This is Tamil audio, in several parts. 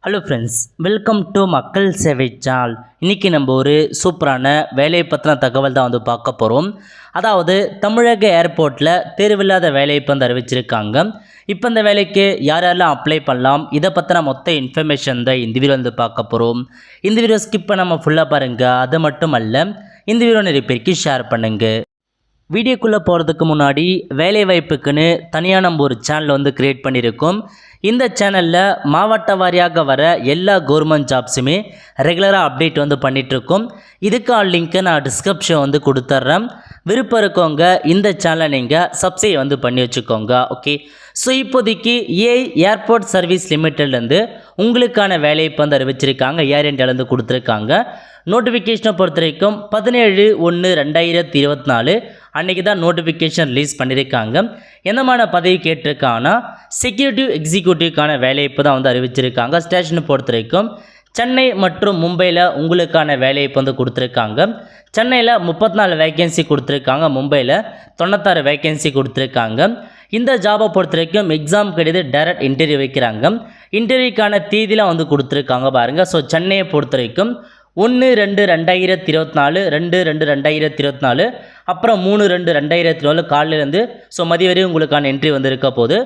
ஹலோ ஃப்ரெண்ட்ஸ், வெல்கம் டு மக்கள் சேவை சேனல். இன்றைக்கி நம்ம ஒரு சூப்பரான வேலையை பற்றின தகவல் தான் பார்க்க போகிறோம். அதாவது தமிழக ஏர்போர்ட்டில் தேர்வில்லாத வேலையை அறிவிச்சிருக்காங்க. இப்போ இந்த வேலைக்கு யாரெல்லாம் அப்ளை பண்ணலாம், இதை பற்றின மொத்த இன்ஃபர்மேஷன் தான் இந்த வீடியோ பார்க்க போகிறோம். இந்த வீடியோ ஸ்கிப் பண்ணாமல் ஃபுல்லாக பாருங்கள். அது மட்டும் அல்ல, இந்த வீடியோ நிறைய பேருக்கு ஷேர் பண்ணுங்கள். வீடியோக்குள்ளே போகிறதுக்கு முன்னாடி வேலைவாய்ப்புக்குன்னு தனியாக நம்ம ஒரு சேனல் க்ரியேட் பண்ணியிருக்கோம். இந்த சேனலில் மாவட்ட வாரியாக வர எல்லா கவர்மெண்ட் ஜாப்ஸுமே ரெகுலராக அப்டேட் பண்ணிகிட்ருக்கோம். இதுக்கான லிங்க்கை நான் டிஸ்கிரிப்ஷன் கொடுத்துட்றேன். விருப்பம் இருக்கவங்க இந்த சேனலை நீங்கள் சப்ஸ்கிரைப் பண்ணி வச்சுக்கோங்க. ஓகே, ஸோ இப்போதைக்கு ஏர்போர்ட் சர்வீஸ் லிமிட்டட்லேருந்து உங்களுக்கான வேலையை அறிவிச்சிருக்காங்க. ஏர் இண்டியாவிலேருந்து கொடுத்துருக்காங்க. நோட்டிஃபிகேஷனை பொறுத்த வரைக்கும் 17/1/2024 அன்றைக்கி தான் நோட்டிஃபிகேஷன் ரிலீஸ் பண்ணியிருக்காங்க. எந்தமான பதவி கேட்டிருக்காங்கன்னா செக்யூரிட்டி எக்ஸிக்யூட்டிவ்க்கான வேலையை தான் அறிவிச்சிருக்காங்க. ஸ்டேஷனை பொறுத்த வரைக்கும் சென்னை மற்றும் மும்பையில் உங்களுக்கான வேலையை கொடுத்துருக்காங்க. சென்னையில் 34 வேக்கன்சி கொடுத்துருக்காங்க, மும்பையில் 96 வேக்கன்சி கொடுத்துருக்காங்க. இந்த ஜாபை பொறுத்த வரைக்கும் எக்ஸாம் கிடையாது, டைரக்ட் இன்டர்வியூ வைக்கிறாங்க. இன்டர்வியூக்கான தேதிலாம் கொடுத்துருக்காங்க பாருங்கள். ஸோ சென்னையை பொறுத்த வரைக்கும் 1/2/2024, 2/2/2024, அப்புறம் 3/2/2024 காலையிலேருந்து ஸோ மதிய வரையும் உங்களுக்கான என்ட்ரி இருக்க போது.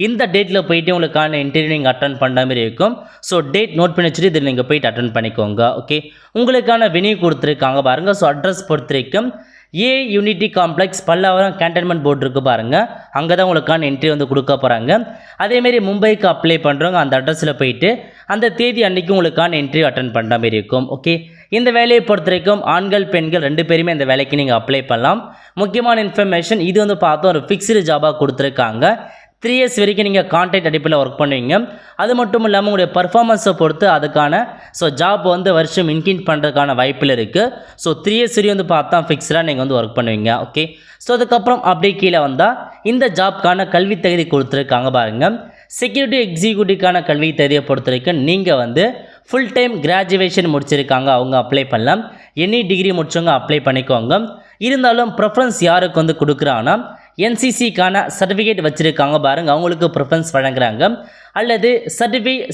இந்த டேட்டில் போயிட்டு உங்களுக்கான இன்டர்வியூ நீங்கள் அட்டன் பண்ணுற மாதிரி இருக்கும். ஸோ டேட் நோட் பண்ணி வச்சுட்டு இதில் நீங்கள் போயிட்டு அட்டன் பண்ணிக்கோங்க. ஓகே, உங்களுக்கான வெனியூ கொடுத்துருக்காங்க பாருங்கள். ஸோ அட்ரஸ் பொறுத்த வரைக்கும் யூனிட்டி காம்ப்ளெக்ஸ் பல்லாவரம் கேன்டன்மெண்ட் போர்டு இருக்குது பாருங்கள். அங்கே தான் உங்களுக்கான என்ட்ரி கொடுக்க போகிறாங்க. அதேமாரி மும்பைக்கு அப்ளை பண்ணுறவங்க அந்த அட்ரஸில் போயிட்டு அந்த தேதி அன்றைக்கி உங்களுக்கான என்ட்ரி அட்டன் பண்ணுற மாதிரி இருக்கும். ஓகே, இந்த வேலையை பொறுத்த வரைக்கும் ஆண்கள் பெண்கள் 2 பேருமே இந்த வேலைக்கு நீங்கள் அப்ளை பண்ணலாம். முக்கியமான இன்ஃபர்மேஷன் இது பார்த்தோம், ஒரு ஃபிக்ஸ்டு ஜாபாக கொடுத்துருக்காங்க. 3 years வரைக்கும் நீங்கள் கான்ட்ராக்ட் அடிப்படையில் ஒர்க் பண்ணுவீங்க. அது மட்டும் இல்லாமல் உங்களுடைய பர்ஃபார்மன்ஸை பொறுத்து அதுக்கான ஜாப் வருஷம் இன்க்ரீஸ் பண்ணுறதுக்கான வாய்ப்பில் இருக்குது. ஸோ 3 years வரையும் பார்த்தா ஃபிக்ஸ்டாக நீங்கள் ஒர்க் பண்ணுவீங்க. ஓகே, ஸோ அதுக்கப்புறம் அப்படியே கீழே வந்தால் இந்த ஜாப்க்கான கல்வி தகுதி கொடுத்துருக்காங்க பாருங்கள். செக்யூரிட்டி எக்ஸிக்யூட்டிவ்க்கான கல்வி தகுதியை பொறுத்த வரைக்கும் நீங்கள் ஃபுல் டைம் கிராஜுவேஷன் முடிச்சிருக்காங்க, அவங்க அப்ளை பண்ணலாம். எனி டிகிரி முடிச்சவங்க அப்ளை பண்ணிக்கோங்க. இருந்தாலும் ப்ரிஃபரன்ஸ் யாருக்கு கொடுக்குறாங்கன்னா என்சிசிக்கான சர்டிஃபிகேட் வச்சுருக்காங்க பாருங்கள், அவங்களுக்கு ப்ரிஃபரன்ஸ் வழங்குறாங்க. அல்லது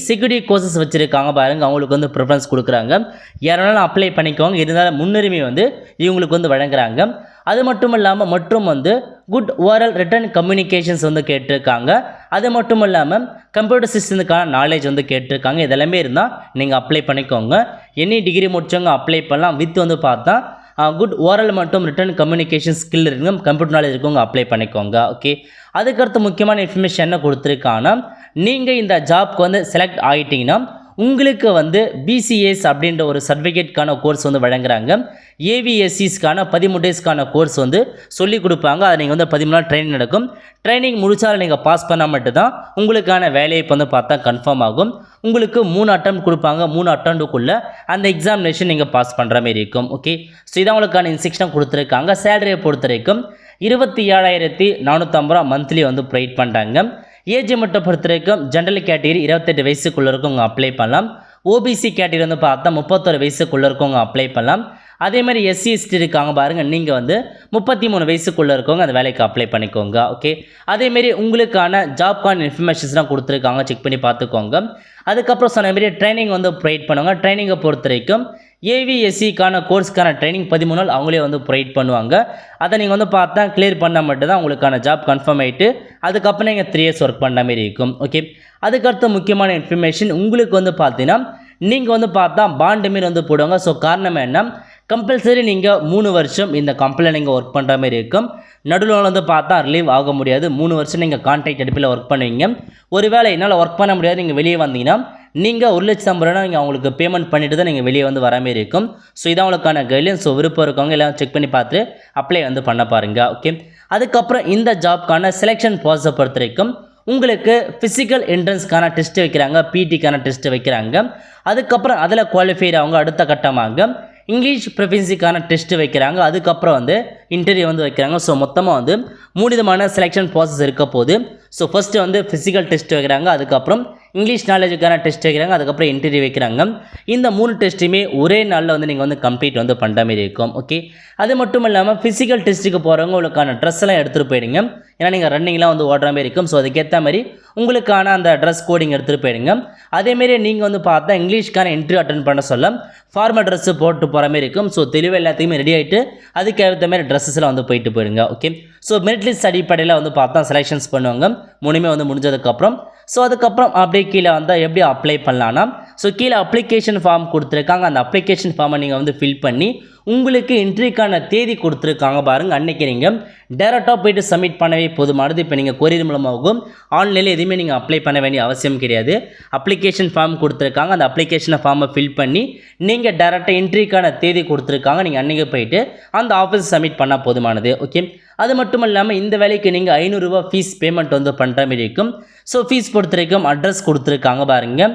செக்யூரிட்டி கோர்சஸ் வச்சுருக்காங்க பாருங்கள், அவங்களுக்கு ப்ரிஃபரன்ஸ் கொடுக்குறாங்க. யாராலும் அப்ளை பண்ணிக்கோங்க. இருந்தாலும் முன்னுரிமை இவங்களுக்கு வழங்குறாங்க. அது மட்டும் இல்லாமல் மற்றும் குட் ஓரல் ரிட்டன் கம்யூனிகேஷன்ஸ் கேட்டிருக்காங்க. அது மட்டும் இல்லாமல் கம்ப்யூட்டர் சிஸ்டத்துக்கான நாலேஜ் கேட்டிருக்காங்க. இதெல்லாமே இருந்தால் நீங்கள் அப்ளை பண்ணிக்கோங்க. எனி டிகிரி முடிச்சவங்க அப்ளை பண்ணலாம். வித் பார்த்தா குட் ஓரல் மற்றும் ரிட்டன் கம்யூனிகேஷன் ஸ்கில் இருக்குங்க, கம்ப்யூட்டர் நாலேஜ் இருக்கவங்க அப்ளை பண்ணிக்கோங்க. ஓகே, அதுக்கடுத்து முக்கியமான இன்ஃபர்மேஷன் என்ன கொடுத்துருக்காங்கன்னா நீங்கள் இந்த ஜாப்க்கு செலக்ட் ஆகிட்டிங்கன்னா உங்களுக்கு பிசிஎஸ் அப்படின்ற ஒரு சர்டிஃபிகேட்கான கோர்ஸ் வழங்குறாங்க. ஏவிஎஸ்சிஸ்க்கான 13 டேஸ்க்கான கோர்ஸ் சொல்லிக் கொடுப்பாங்க. அதை நீங்கள் 13 நாள் ட்ரைனிங் நடக்கும். ட்ரைனிங் முடிச்சாலும் நீங்கள் பாஸ் பண்ணால் மட்டும்தான் உங்களுக்கான வேலையை பார்த்தா கன்ஃபார்ம் ஆகும். உங்களுக்கு 3 அட்டெம்ப்ட் கொடுப்பாங்க. 3 அட்டெம்ப்டுக்குள்ளே அந்த எக்ஸாமினேஷன் நீங்கள் பாஸ் பண்ணுற மாதிரி இருக்கும். ஓகே, ஸோ இதான் உங்களுக்கான இன்ஸ்ட்ரக்ஷன் கொடுத்துருக்காங்க. சேலரியை பொறுத்த வரைக்கும் 27,450 மந்த்லி ப்ரொவைட் பண்ணுறாங்க. ஏஜ் மட்டும் பொறுத்த வரைக்கும் ஜென்ரல் கேட்டகரி 28 வயசுக்குள்ளே இருக்கவங்க அப்ளை பண்ணலாம். ஓபிசி கேட்டகரி பார்த்தா 31 வயசுக்குள்ளே இருக்கவங்க அப்ளை பண்ணலாம். அதே மாதிரி எஸ்சி எஸ்டி இருக்காங்க பாருங்கள், நீங்கள் 33 வயசுக்குள்ளே இருக்கவங்க அந்த வேலைக்கு அப்ளை பண்ணிக்கோங்க. ஓகே, அதேமாரி உங்களுக்கான ஜாப்கான இன்ஃபர்மேஷன்ஸ்லாம் கொடுத்துருக்காங்க, செக் பண்ணி பார்த்துக்கோங்க. அதுக்கப்புறம் சொன்ன மாதிரி ட்ரைனிங் ப்ரொவைட் பண்ணுவாங்க. ட்ரைனிங்கை பொறுத்த வரைக்கும் ஏவிஎஸ்சிக்கான கோர்ஸ்க்கான ட்ரைனிங் 13 நாள் அவங்களே ப்ரொவைட் பண்ணுவாங்க. அதை நீங்கள் பார்த்தா கிளியர் பண்ணால் மட்டும்தான் உங்களுக்கான ஜாப் கன்ஃபார்ம் ஆகிட்டு அதுக்கப்புறம் நீங்கள் 3 years ஒர்க் பண்ணுற மாதிரி இருக்கும். ஓகே, அதுக்கடுத்த முக்கியமான இன்ஃபர்மேஷன் உங்களுக்கு பார்த்தீங்கன்னா நீங்கள் பார்த்தா பாண்டு மாரி போடுவாங்க. ஸோ காரணம் என்ன, கம்பல்சரி நீங்கள் 3 வருஷம் இந்த கம்பெனியில் நீங்கள் ஒர்க் பண்ணுற மாதிரி இருக்கும். நடுவில் பார்த்தா ரிலீவ் ஆக முடியாது. 3 வருஷம் நீங்கள் கான்ட்ராக்ட் அடிப்படையில் ஒர்க் பண்ணுவீங்க. ஒருவேளை என்னால் ஒர்க் பண்ண முடியாது, நீங்கள் வெளியே வந்தீங்கன்னா நீங்கள் 1,00,000 ரூபா நீங்கள் அவங்களுக்கு பேமெண்ட் பண்ணிவிட்டு தான் நீங்கள் வெளியே வர மாதிரி இருக்கும். ஸோ இதான் உங்களுக்கான கைட்லைன்ஸ். ஸோ விருப்பம் இருக்கவங்க எல்லாம் செக் பண்ணி பார்த்து அப்ளை பண்ண பாருங்கள். ஓகே, அதுக்கப்புறம் இந்த ஜாப்க்கான செலெக்ஷன் ப்ராசஸை பொறுத்த வரைக்கும் உங்களுக்கு ஃபிசிக்கல் என்ட்ரன்ஸ்க்கான டெஸ்ட்டு வைக்கிறாங்க, பிடிக்கான டெஸ்ட்டு வைக்கிறாங்க. அதுக்கப்புறம் அதில் குவாலிஃபைட் அவங்க அடுத்த கட்டமாக இங்கிலீஷ் ப்ரொஃபிஷியன்சிக்கான டெஸ்ட்டு வைக்கிறாங்க. அதுக்கப்புறம் இன்டர்வியூ வைக்கிறாங்க. ஸோ மொத்தமாக 3 விதமான செலெக்ஷன் ப்ராசஸ் இருக்க போது. ஸோ ஃபஸ்ட்டு ஃபிசிக்கல் டெஸ்ட் வைக்கிறாங்க. அதுக்கப்புறம் இங்கிலீஷ் நாலேஜுக்கான டெஸ்ட் வைக்கிறாங்க, அதுக்கப்புறம் இன்டர்வியூ வைக்கிறாங்க. இந்த 3 டெஸ்ட்டுமே ஒரே நாளில் வந்து நீங்கள் வந்து கம்ப்ளீட் வந்து பண்ணுற மாதிரி இருக்கும். ஓகே, அது மட்டும் இல்லாமல் ஃபிசிக்கல் டெஸ்ட்டுக்கு போகிறவங்க உங்களுக்கான ட்ரெஸ் எல்லாம் எடுத்துகிட்டு போயிடுங்க. ஏன்னா நீங்கள் ரன்னிங்லாம் வந்து ஓடுற மாதிரி இருக்கும். ஸோ அதுக்கேற்ற மாதிரி உங்களுக்கான அந்த ட்ரெஸ் கோடிங் எடுத்துகிட்டு போயிடுங்க. அதேமாரி நீங்கள் வந்து பார்த்தா இங்கிலீஷ்க்கான இன்டர்வியூ அட்டன் பண்ண சொல்ல ஃபார்மல் ட்ரெஸ்ஸு போட்டு போகிற மாதிரி இருக்கும். ஸோ தெளிவாக எல்லாத்தையுமே ரெடி ஆகிட்டு அதுக்கேற்ற மாதிரி ட்ரெஸ்ஸஸ்லாம் வந்து போயிட்டு போயிடுங்க. ஓகே, ஸோ மெரிட் லிஸ்ட் அடிப்படையில் வந்து பார்த்தா செலெக்ஷன்ஸ் பண்ணுவாங்க. 3மே வந்து முடிஞ்சதுக்கப்புறம். ஸோ அதுக்கப்புறம் அப்படியே கீழே வந்தால் எப்படி அப்ளை பண்ணலான்னா, ஸோ கீழே அப்ளிகேஷன் ஃபார்ம் கொடுத்துருக்காங்க. அந்த அப்ளிகேஷன் ஃபார்மை நீங்கள் வந்து ஃபில் பண்ணி உங்களுக்கு இன்டர்வியூக்கான தேதி கொடுத்துருக்காங்க பாருங்கள். அன்றைக்கி நீங்கள் டேரெக்டாக போய்ட்டு சப்மிட் பண்ணவே போதுமானது. இப்போ நீங்கள் கொரியர் மூலமாகவும் ஆன்லைனில் எதுவுமே நீங்கள் அப்ளை பண்ண வேண்டிய அவசியம் கிடையாது. அப்ளிகேஷன் ஃபார்ம் கொடுத்துருக்காங்க. அந்த அப்ளிகேஷனை ஃபார்மை ஃபில் பண்ணி நீங்கள் டேரெக்டாக இன்டர்வியூக்கான தேதி கொடுத்துருக்காங்க. நீங்கள் அன்றைக்கி போய்ட்டு அந்த ஆஃபீஸ் சப்மிட் பண்ணால் போதுமானது. ஓகே, அது மட்டும் இல்லாமல் இந்த வேலைக்கு நீங்கள் 500 ரூபா ஃபீஸ் பேமெண்ட் வந்து பண்ணுற மாதிரி இருக்கும். ஸோ ஃபீஸ் பொறுத்த வரைக்கும் அட்ரஸ் கொடுத்துருக்காங்க பாருங்கள்.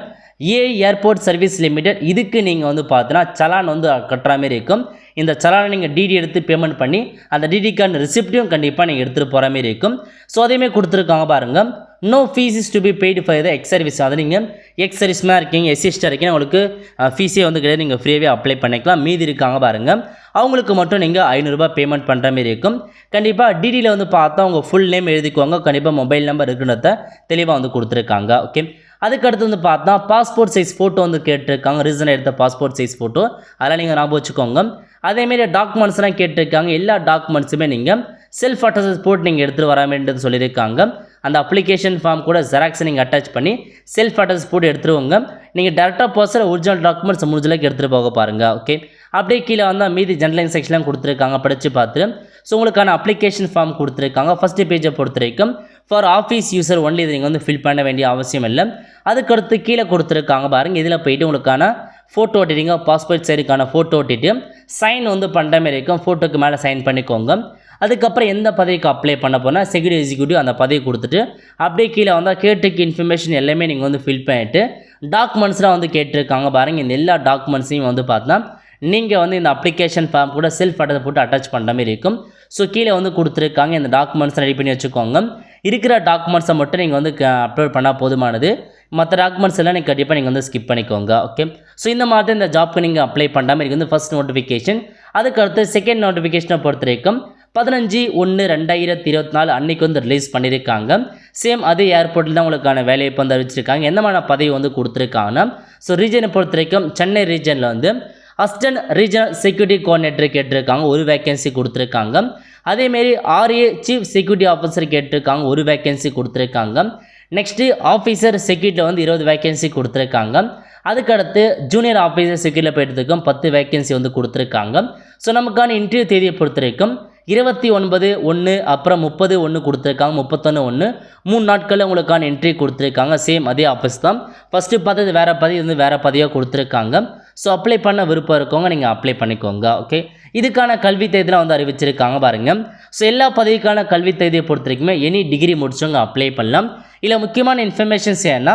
Airport service limited. இதுக்கு நீங்கள் வந்து பார்த்தீங்கன்னா சலான் வந்து கட்டுற மாதிரி இருக்கும். இந்த சலானை நீங்கள் டிடி எடுத்து பேமெண்ட் பண்ணி அந்த டிடிக்கான ரிசிப்டையும் கண்டிப்பாக நீங்கள் எடுத்துகிட்டு போகிற மாதிரி இருக்கும். ஸோ அதையுமே கொடுத்துருக்காங்க பாருங்கள். No fees is to be paid for the X service. அதை நீங்கள் எக்ஸ் சர்வீஸ்மாக இருக்கீங்க, எஸ்சிஸ்டாக இருக்கீங்க, உங்களுக்கு ஃபீஸே வந்து கிடையாது, நீங்கள் ஃப்ரீயாகவே அப்ளை பண்ணிக்கலாம். மீதி இருக்காங்க பாருங்கள், அவங்களுக்கு மட்டும் நீங்கள் 500 ரூபா பேமெண்ட் பண்ணுற மாதிரி இருக்கும். கண்டிப்பாக டிடியில் வந்து பார்த்தா உங்கள் ஃபுல் நேம் எழுதிக்குவாங்க. கண்டிப்பாக மொபைல் நம்பர் இருக்குன்றத தெளிவாக வந்து கொடுத்துருக்காங்க. ஓகே, அதுக்கடுத்து வந்து பார்த்தா பாஸ்போர்ட் சைஸ் ஃபோட்டோ வந்து கேட்டிருக்காங்க. ரீசனாக எடுத்த பாஸ்போர்ட் சைஸ் ஃபோட்டோ அதெல்லாம் நீங்கள் ஞாபகம் வச்சுக்கோங்க. அதேமாரி டாக்குமெண்ட்ஸ்லாம் கேட்டிருக்காங்க. எல்லா டாக்குமெண்ட்ஸுமே நீங்கள் செல்ஃப் அட்டஸ்ட் போட்டு நீங்கள் எடுத்துகிட்டு வராமன்றது சொல்லியிருக்காங்க. அந்த அப்ளிகேஷன் ஃபார்ம் கூட ஜெராக்ஸ் நீங்கள் அட்டாச் பண்ணி செல்ஃப் அட்டஸ்ட் போட்டு எடுத்துருவோங்க. நீங்கள் டேரெக்டாக போகிற ஒரிஜினல் டாக்குமெண்ட்ஸ் முடிஞ்சளவுக்கு எடுத்துகிட்டு போக பாருங்கள். ஓகே, அப்படியே கீழே வந்தால் மீதி ஜென்ரல் செக்ஷன்லாம் கொடுத்துருக்காங்க, படித்து பார்த்துட்டு. ஸோ உங்களுக்கான அப்ளிகேஷன் ஃபார்ம் கொடுத்துருக்காங்க. ஃபஸ்ட்டு பேஜை பொறுத்த வரைக்கும் ஃபார் ஆஃபீஸ் யூசர் ஒன்லி இதை நீங்கள் வந்து ஃபில் பண்ண வேண்டிய அவசியம் இல்லை. அதுக்கடுத்து கீழே கொடுத்துருக்காங்க பாருங்கள். இதில் போய்ட்டு உங்களுக்கான ஃபோட்டோ ஒட்டிட்டீங்க, பாஸ்போர்ட் சைடுக்கான ஃபோட்டோ ஒட்டிட்டு சைன் வந்து பண்ணுற மாதிரி இருக்கும். ஃபோட்டோக்கு மேலே சைன் பண்ணிக்கோங்க. அதுக்கப்புறம் எந்த பதவிக்கு அப்ளை பண்ண போனால் செக்யூரிட்டி எக்ஸிக்யூட்டிவ் அந்த பதவி கொடுத்துட்டு அப்படியே கீழே வந்தால் கேட்டுக்கு இன்ஃபர்மேஷன் எல்லாமே நீங்கள் வந்து ஃபில் பண்ணிவிட்டு டாக்குமெண்ட்ஸ்லாம் வந்து கேட்டிருக்காங்க பாருங்கள். இந்த எல்லா டாக்குமெண்ட்ஸையும் வந்து பார்த்தா நீங்கள் வந்து இந்த அப்ளிகேஷன் ஃபார்ம் கூட செல்ஃப் அட்டை போட்டு அட்டாச் பண்ணுற மாதிரி இருக்கும். ஸோ கீழே வந்து கொடுத்துருக்காங்க. இந்த டாக்குமெண்ட்ஸ் ரெடி பண்ணி வச்சுக்கோங்க. இருக்கிற டாக்குமெண்ட்ஸை மட்டும் நீங்கள் வந்து அப்லோட் பண்ணால் போதுமானது. மற்ற டாக்குமெண்ட்ஸ் எல்லாம் நீங்கள் கண்டிப்பாக நீங்கள் வந்து ஸ்கிப் பண்ணிக்கோங்க. ஓகே, ஸோ இந்த மாதிரி இந்த ஜாப்க்கு நீங்கள் அப்ளை பண்ணாமல் இருக்குது வந்து ஃபஸ்ட் நோட்டிஃபிகேஷன். அதுக்கடுத்து செகண்ட் நோட்டிஃபிகேஷனை பொறுத்த வரைக்கும் 15/1/2024 அன்றைக்கி வந்து ரிலீஸ் பண்ணியிருக்காங்க. சேம் அதே ஏர்போர்ட்டில் தான் உங்களுக்கான வேலையை இப்போ வந்து அறிவிச்சிருக்காங்க. எந்த மாதிரி பதவி வந்து கொடுத்துருக்காங்கன்னா, ஸோ ரீஜனை பொறுத்த வரைக்கும் சென்னை ரீஜனில் வந்து அசிஸ்டன்ட் ரீஜனல் செக்யூரிட்டி கோஆர்டினேட்டர் கேட்டிருக்காங்க, ஒரு வேக்கன்சி கொடுத்துருக்காங்க. அதேமாரி RA சீஃப் செக்யூரிட்டி ஆஃபீஸர் கேட்டிருக்காங்க, ஒரு வேக்கன்சி கொடுத்துருக்காங்க. நெக்ஸ்ட்டு ஆஃபீஸர் செக்யூரிட்டியில் வந்து 20 வேக்கன்சி கொடுத்துருக்காங்க. அதுக்கடுத்து ஜூனியர் ஆஃபீஸர் செக்யூரிட்டியில் போய்ட்டு 10 வேக்கன்சி வந்து கொடுத்துருக்காங்க. ஸோ நமக்கான இன்டர்வியூ தேதியை பொறுத்த வரைக்கும் 29/1 அப்புறம் 30/1 கொடுத்துருக்காங்க, 31/1 3 நாட்களில் உங்களுக்கான என்ட்ரி கொடுத்துருக்காங்க. சேம் அதே ஆஃபீஸ் தான். ஃபஸ்ட்டு பார்த்தது வேறு பதவி வந்து வேறு பதவியாக கொடுத்துருக்காங்க. ஸோ அப்ளை பண்ண விருப்பம் இருக்கவங்க நீங்கள் அப்ளை பண்ணிக்கோங்க. ஓகே, இதுக்கான கல்வி தேதியெலாம் வந்து அறிவிச்சிருக்காங்க பாருங்கள். ஸோ எல்லா பதவிக்கான கல்வி தேதியை பொறுத்த வரைக்குமே எனி டிகிரி முடிச்சவங்க அப்ளை பண்ணலாம். இல்லை முக்கியமான இன்ஃபர்மேஷன்ஸ் ஏன்னா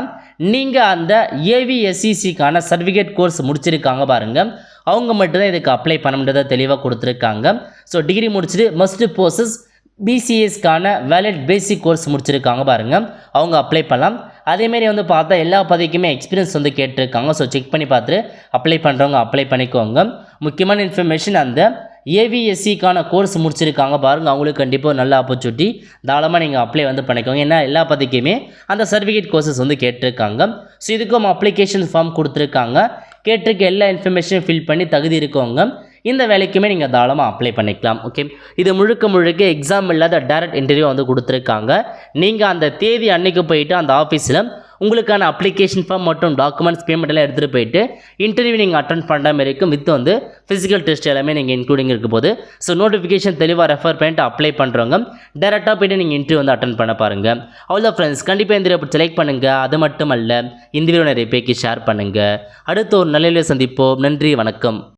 நீங்கள் அந்த AVSCCக்கான சர்டிஃபிகேட் கோர்ஸ் முடிச்சிருக்காங்க பாருங்கள், அவங்க மட்டும்தான் இதுக்கு அப்ளை பண்ண முடியாத தெளிவாக கொடுத்துருக்காங்க. ஸோ டிகிரி முடிச்சுட்டு மஸ்ட் போசஸ் BCSக்கான வேலிட் பேசிக் கோர்ஸ் முடிச்சிருக்காங்க பாருங்கள், அவங்க அப்ளை பண்ணலாம். அதேமாரி வந்து பார்த்தா எல்லா பதவிக்குமே எக்ஸ்பீரியன்ஸ் வந்து கேட்டிருக்காங்க. ஸோ செக் பண்ணி பார்த்துட்டு அப்ளை பண்ணுறவங்க அப்ளை பண்ணிக்கோங்க. முக்கியமான இன்ஃபர்மேஷன் அந்த AVSCக்கான கோர்ஸ் முடிச்சிருக்காங்க பாருங்கள், அவங்களுக்கு கண்டிப்பாக நல்ல ஆப்பர்ச்சுனிட்டி. தாராளமாக நீங்கள் அப்ளை வந்து பண்ணிக்கோங்க. ஏன்னா எல்லா பதவிக்குமே அந்த சர்டிஃபிகேட் கோர்சஸ் வந்து கேட்டிருக்காங்க. ஸோ இதுக்கும் அப்ளிகேஷன் ஃபார்ம் கொடுத்துருக்காங்க. கேட்டிருக்க எல்லா இன்ஃபர்மேஷனும் ஃபில் பண்ணி தகுதி இருக்கவங்க இந்த வேலைக்குமே நீங்கள் தாராளமாக அப்ளை பண்ணிக்கலாம். ஓகே, இது முழுக்க எக்ஸாம் இல்லாத டைரக்ட் இன்டர்வியூ வந்து கொடுத்துருக்காங்க. நீங்கள் அந்த தேதி அன்னைக்கு போயிட்டு அந்த ஆஃபீஸில் உங்களுக்கான அப்ளிகேஷன் ஃபார்ம் மற்றும் டாக்குமெண்ட்ஸ் பேமெண்ட் எல்லாம் எடுத்துகிட்டு போயிட்டு இன்டர்வியூ நீங்கள் அட்டன் பண்ணுற மாதிரி இருக்கும். வித் வந்து ஃபிசிக்கல் டெஸ்ட் எல்லாமே நீங்கள் இன்க்ளூடிங் இருக்கும் போது. ஸோ நோட்டிஃபிகேஷன் தெளிவாக ரெஃபர் பண்ணிட்டு அப்ளை பண்ணுறவங்க டேரெக்டாக போய்ட்டு நீங்கள் இன்டர்வியூ வந்து அட்டன் பண்ண பாருங்கள். அவ்வளோ ஃப்ரெண்ட்ஸ், கண்டிப்பாக இந்த வீடியோ செலக்ட் பண்ணுங்கள். அது மட்டும் அல்ல, இந்த வீடியோ நிறைய பேருக்கு ஷேர் பண்ணுங்கள். அடுத்து ஒரு நல்ல சந்திப்போம். நன்றி, வணக்கம்.